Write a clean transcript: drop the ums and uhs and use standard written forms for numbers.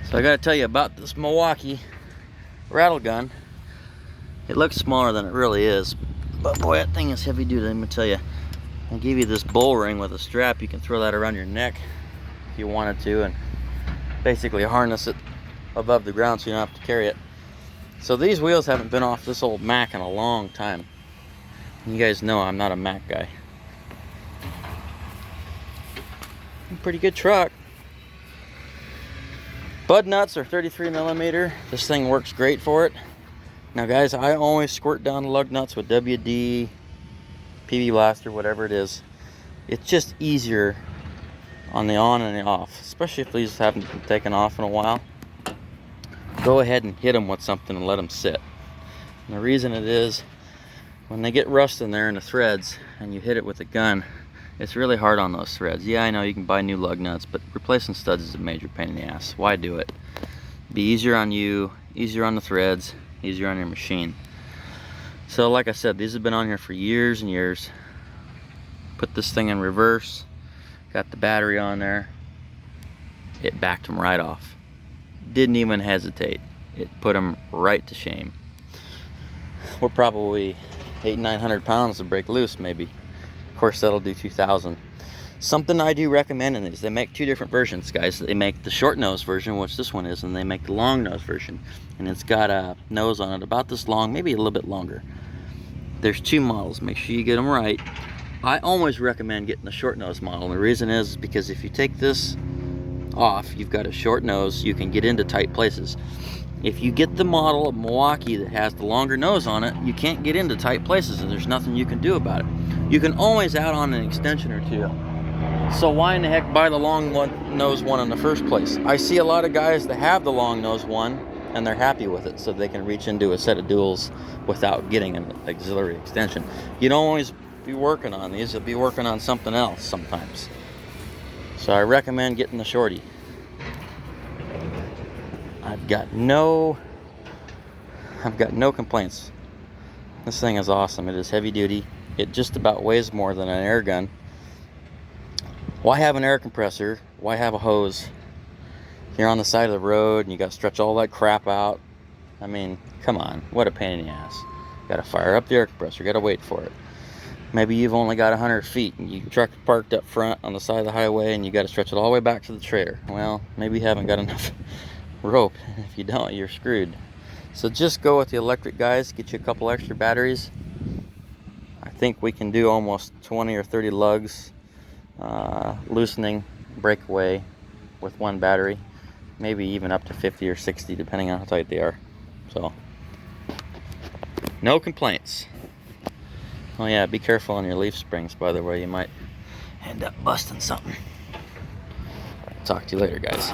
So I gotta tell you about this Milwaukee rattle gun. It looks smaller than it really is, but boy, that thing is heavy duty. Let me tell you. I give you this bull ring with a strap. You can throw that around your neck if you wanted to, and basically harness it above the ground so you don't have to carry it. So these wheels haven't been off this old Mack in a long time. You guys know I'm not a Mack guy. Pretty good truck. Bud nuts are 33mm. This thing works great for it. Now guys, I always squirt down the lug nuts with WD, PB Blaster, whatever it is. It's just easier on the on and the off, especially if these haven't been taken off in a while. Go ahead and hit them with something and let them sit. And the reason it is, when they get rust in there in the threads and you hit it with a gun, it's really hard on those threads. Yeah, I know you can buy new lug nuts, but replacing studs is a major pain in the ass. Why do it? Be easier on you, easier on the threads, easier on your machine. So like I said, these have been on here for years and years. Put this thing in reverse, got the battery on there, it backed them right off. Didn't even hesitate. It put them right to shame. We're probably 800-900 pounds to break loose, maybe. Of course, that'll do 2,000. Something I do recommend in these, they make two different versions, guys. They make the short nose version, which this one is, and they make the long nose version. And it's got a nose on it about this long, maybe a little bit longer. There's two models. Make sure you get them right. I always recommend getting the short nose model. And the reason is because if you take this off, you've got a short nose, you can get into tight places. If you get the model of Milwaukee that has the longer nose on it, you can't get into tight places and there's nothing you can do about it. You can always add on an extension or two. So why in the heck buy the long nose one in the first place? I see a lot of guys that have the long nose one and they're happy with it, so they can reach into a set of duals without getting an auxiliary extension. You don't always be working on these, you'll be working on something else sometimes. So I recommend getting the shorty. I've got no complaints. This thing is awesome. It is heavy duty. It just about weighs more than an air gun. Why have an air compressor? Why have a hose? You're on the side of the road and you got to stretch all that crap out. I mean, come on, what a pain in the ass. You got to fire up the air compressor, you got to wait for it. Maybe you've only got 100 feet and your truck parked up front on the side of the highway and you got to stretch it all the way back to the trailer. Well, maybe you haven't got enough rope. If you don't, you're screwed. So just go with the electric, guys. Get you a couple extra batteries. I think we can do almost 20 or 30 lugs, loosening, breakaway with one battery, maybe even up to 50 or 60 depending on how tight they are. So no complaints. Oh yeah, be careful on your leaf springs, by the way. You might end up busting something. Talk to you later, guys.